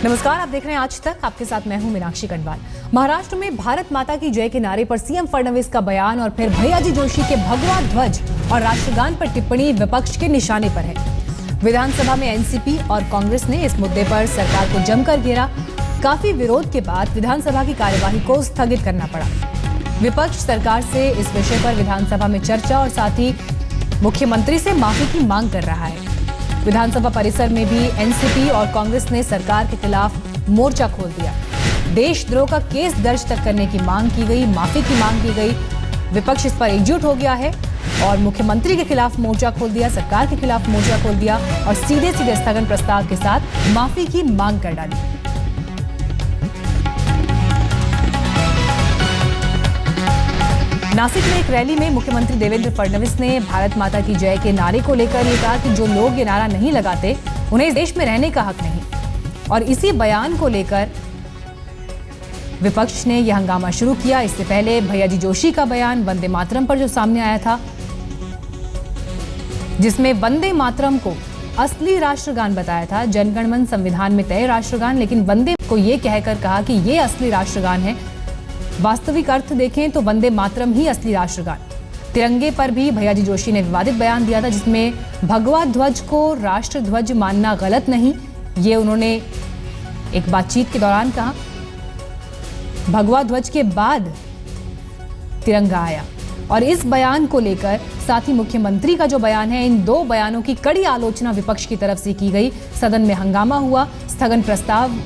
नमस्कार, आप देख रहे हैं आज तक। आपके साथ मैं हूं मीनाक्षी कटवाल। महाराष्ट्र में भारत माता की जय के नारे पर सीएम फडणवीस का बयान और फिर भैयाजी जोशी के भगवा ध्वज और राष्ट्रगान पर टिप्पणी विपक्ष के निशाने पर है। विधानसभा में एनसीपी और कांग्रेस ने इस मुद्दे पर सरकार को जमकर घेरा। काफी विरोध के बाद विधानसभा की कार्यवाही को स्थगित करना पड़ा। विपक्ष सरकार से इस विषय पर विधानसभा में चर्चा और साथ ही मुख्यमंत्री से माफी की मांग कर रहा है। विधानसभा परिसर में भी एनसीपी और कांग्रेस ने सरकार के खिलाफ मोर्चा खोल दिया। देशद्रोह का केस दर्ज तक करने की मांग की गई, माफी की मांग की गई। विपक्ष इस पर एकजुट हो गया है और मुख्यमंत्री के खिलाफ मोर्चा खोल दिया, सरकार के खिलाफ मोर्चा खोल दिया और सीधे सीधे स्थगन प्रस्ताव के साथ माफी की मांग कर डाली। नासिक में एक रैली में मुख्यमंत्री देवेंद्र फडणवीस ने भारत माता की जय के नारे को लेकर ये कहा कि जो लोग ये नारा नहीं लगाते उन्हें इस देश में रहने का हक नहीं। और इसी बयान को लेकर विपक्ष ने यह हंगामा शुरू किया। इससे पहले भैयाजी जोशी का बयान वंदे मातरम पर जो सामने आया था, जिसमें वंदे मातरम को असली राष्ट्रगान बताया था। जनगण मन संविधान में तय राष्ट्रगान, लेकिन वंदे को यह कहकर कहा कि यह असली राष्ट्रगान है। वास्तविक अर्थ देखें तो वंदे मातरम ही असली राष्ट्रगान। तिरंगे पर भी भैयाजी जोशी ने विवादित बयान दिया था, जिसमें भगवा ध्वज को राष्ट्र ध्वज मानना गलत नहीं, ये उन्होंने एक बातचीत के दौरान कहा। भगवा ध्वज के बाद तिरंगा आया और इस बयान को लेकर साथ ही मुख्यमंत्री का जो बयान है, इन दो बयानों की कड़ी आलोचना विपक्ष की तरफ से की गई। सदन में हंगामा हुआ, स्थगन प्रस्ताव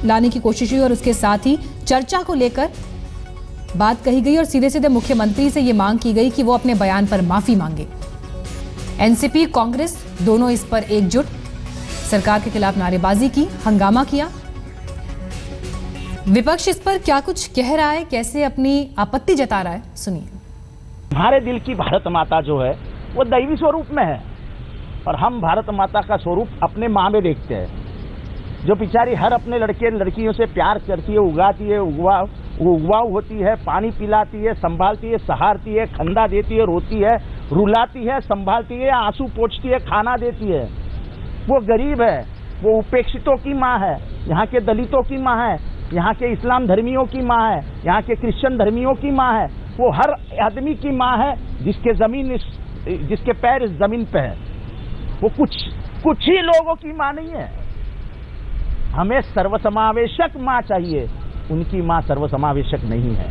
लाने की कोशिश हुई और उसके साथ ही चर्चा को लेकर बात कही गई और सीधे सीधे मुख्यमंत्री से यह मांग की गई कि वो अपने बयान पर माफी मांगे। एनसीपी, कांग्रेस दोनों इस पर एकजुट, सरकार के खिलाफ नारेबाजी की, हंगामा किया। विपक्ष इस पर क्या कुछ कह रहा है, कैसे अपनी आपत्ति जता रहा है, सुनिए। हमारे दिल की भारत माता जो है वो दैवी स्वरूप में है और हम भारत माता का स्वरूप अपने माँ में देखते हैं, जो बेचारी हर अपने लड़के लड़कियों से प्यार करती है, उगाती है, उगवाऊ होती है, पानी पिलाती है, संभालती है, सहारती है, खंदा देती है, रोती है, रुलाती है, संभालती है, आंसू पोंछती है, खाना देती है। वो गरीब है, वो उपेक्षितों की माँ है, यहाँ के दलितों की माँ है, यहाँ के इस्लाम धर्मियों की माँ है, यहाँ के क्रिश्चियन धर्मियों की माँ है। वो हर आदमी की माँ है जिसके पैर इस जमीन पे है। वो कुछ ही लोगों की माँ नहीं है। हमें सर्वसमावेशक माँ चाहिए, उनकी मां सर्वसमावेशक नहीं है।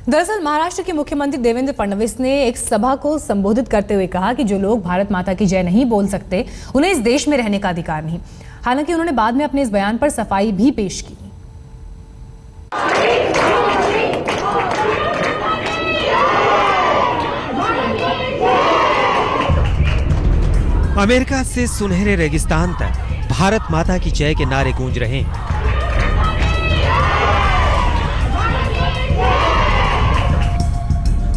दरअसल महाराष्ट्र के मुख्यमंत्री देवेंद्र फडणवीस ने एक सभा को संबोधित करते हुए कहा कि जो लोग भारत माता की जय नहीं बोल सकते उन्हें इस देश में रहने का अधिकार नहीं। हालांकि उन्होंने बाद में अपने इस बयान पर सफाई भी पेश की। अमेरिका से सुनहरे रेगिस्तान तक भारत माता की जय के नारे गूंज रहे हैं।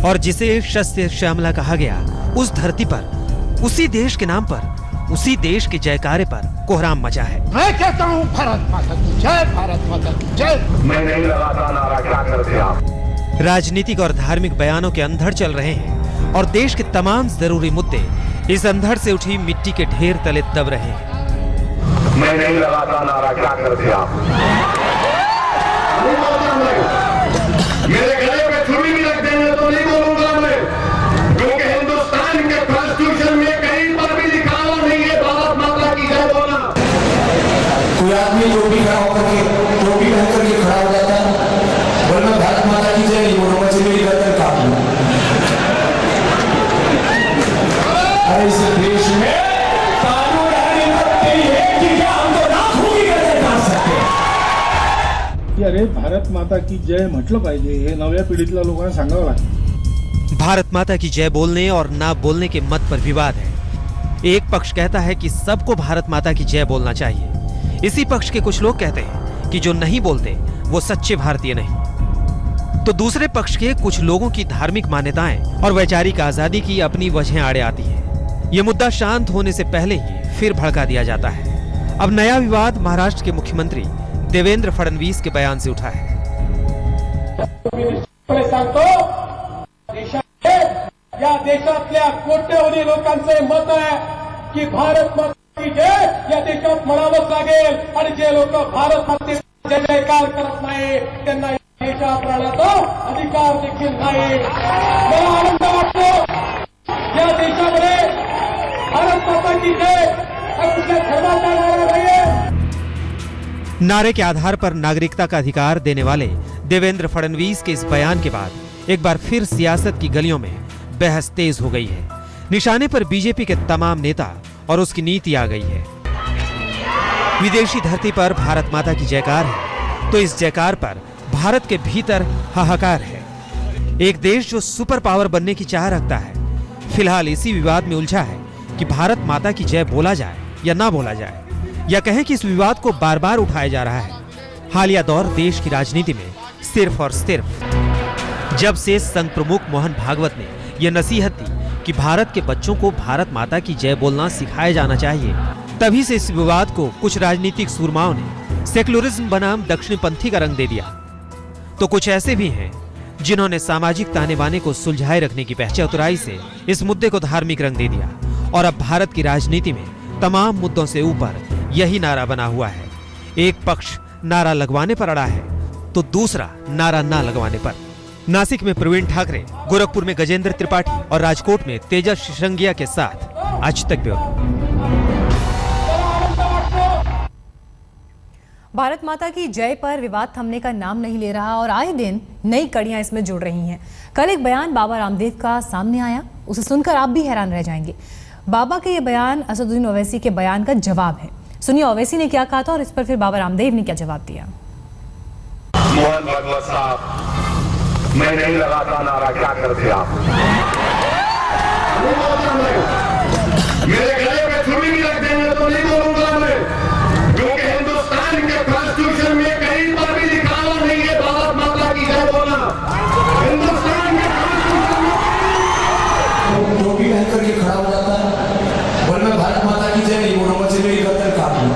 और जिसे शस्त्र श्यामला कहा गया, उस धरती पर, उसी देश के नाम पर, उसी देश के जयकारे पर कोहराम मचा है। मैं कहता हूँ भारत माता की जय, भारत माता की जय। मैं नहीं लगाता नारा, क्या करते आप? राजनीतिक और धार्मिक बयानों के अंधड़ चल रहे हैं और देश के तमाम जरूरी मुद्दे इस अंधड़ से उठी मिट्टी के ढेर तले दब रहे हैं। मैं नहीं लगाता नारा, क्या करते आप? मेरे गले पे छुरी भी रख देंगे तो नहीं बोलूंगा मैं, क्योंकि हिंदुस्तान के कॉन्स्टिट्यूशन में कहीं पर भी लिखा हुआ नहीं है भारत माता की जय बोलना। कोई आदमी टोपी खड़ा होकर के टोपी पहनकर के खड़ा हो जाता है, बोलना भारत माता की जय नहीं बोलूंगा, मुझे मेरी गर्दन काट लो। अरे इस देश में कानून है कि क्या हम तो लाखों की गर्दन काट सकते हैं? अरे भारत माता की जय म्हटलं पाहिजे, हे नव्या पिढीतल्या लोकांना सांगावं लागतं। भारत माता की जय बोलने और ना बोलने के मत पर विवाद है। एक पक्ष कहता है कि सबको भारत माता की जय बोलना चाहिए। इसी पक्ष के कुछ लोग कहते हैं कि जो नहीं बोलते वो सच्चे भारतीय नहीं। तो दूसरे पक्ष के कुछ लोगों की धार्मिक मान्यताएं और वैचारिक आजादी की अपनी वजहें आड़े आती है। ये मुद्दा शांत होने से पहले ही फिर भड़का दिया जाता है। अब नया विवाद महाराष्ट्र के मुख्यमंत्री देवेंद्र फडणवीस के बयान से उठा है। या देशातल्या कोट्यवधी लोकांचे मत आहे की भारत माता की जय या देशात म्हणावंच लागेल आणि जे लोक भारत मातेचा जय जयकार करत नाही त्यांना या देशात राहण्याचा अधिकार देखील नाही. मला आनंद वाटतो या देशामध्ये भारत माता की जय हा कुठल्या धर्माचा नारा नाहीये. नारे के आधार पर नागरिकता का अधिकार देने वाले देवेंद्र फडणवीस के इस बयान के बाद एक बार फिर सियासत की गलियों में बहस तेज हो गई है. निशाने पर बीजेपी के तमाम नेता और उसकी नीति आ गई है. विदेशी धरती पर भारत माता की जयकार है तो इस जयकार पर भारत के भीतर हाहाकार है. एक देश जो सुपर पावर बनने की चाह रखता है फिलहाल इसी विवाद में उलझा है कि भारत माता की जय बोला जाए या ना बोला जाए, या कहें कि इस विवाद को बार बार उठाया जा रहा है. हालिया दौर देश की राजनीति में सिर्फ और सिर्फ जब से संघ प्रमुख मोहन भागवत ने यह नसीहत दी कि भारत के बच्चों को भारत माता की जय बोलना सिखाया जाना चाहिए, तभी से इस विवाद को कुछ राजनीतिक सूरमाओं ने सेक्युलरिज्म बनाम दक्षिणपंथी का रंग दे दिया. तो कुछ ऐसे भी हैं जिन्होंने सामाजिक ताने बाने को सुलझाए रखने की चतुराई से इस मुद्दे को धार्मिक रंग दे दिया. और अब भारत की राजनीति में तमाम मुद्दों से ऊपर यही नारा बना हुआ है. एक पक्ष नारा लगवाने पर अड़ा है तो दूसरा नारा ना लगवाने पर. नासिक में प्रवीण ठाकरे, गोरखपुर में गजेंद्र त्रिपाठी और राजकोट में तेजस शिशंगिया के साथ आज तक ब्यूरो. भारत माता की जय पर विवाद थमने का नाम नहीं ले रहा और आए दिन नई कड़ियां इसमें जुड़ रही हैं. कल एक बयान बाबा रामदेव का सामने आया, उसे सुनकर आप भी हैरान रह जाएंगे. बाबा के ये बयान असदुद्दीन ओवैसी के बयान का जवाब है. सुनिए ओवैसी ने क्या कहा था और इस पर फिर बाबा रामदेव ने क्या जवाब दिया. मोहन भागवत साहब, मैं नहीं लगाता नारा, क्या करते आप? मेरे गले में छुरी भी रख देंगे तो नहीं बोलूंगा मैं, क्योंकि हिंदुस्तान के कॉन्स्टिट्यूशन में कहीं पर भी लिखा हुआ नहीं है भारत माता की जय बोलना. हिंदुस्तान के कॉन्स्टिट्यूशन में टोपी पहन करके खड़ा हो जाता है, बोल मैं भारत माता की जय नहीं बोलूंगा, मुझे मेरी गर्दन काट लो.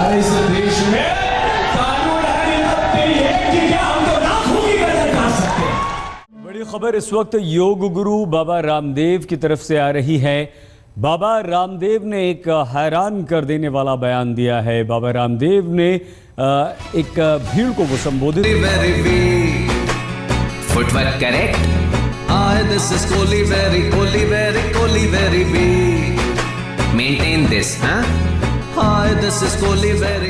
अरे इस देश में कानून है कि क्या हम तो लाखों की गर्दन काट सकते हैं. बड़ी खबर इस वक्त योग गुरु बाबा रामदेव की तरफ से आ रही है. बाबा रामदेव ने एक हैरान कर देने वाला बयान दिया है. बाबा रामदेव ने एक भीड़ को वो संबोधित फुटवर्क करेक्ट. दिस इज कोली वेरी बी. Maintain this. Hi, this is Kohli, very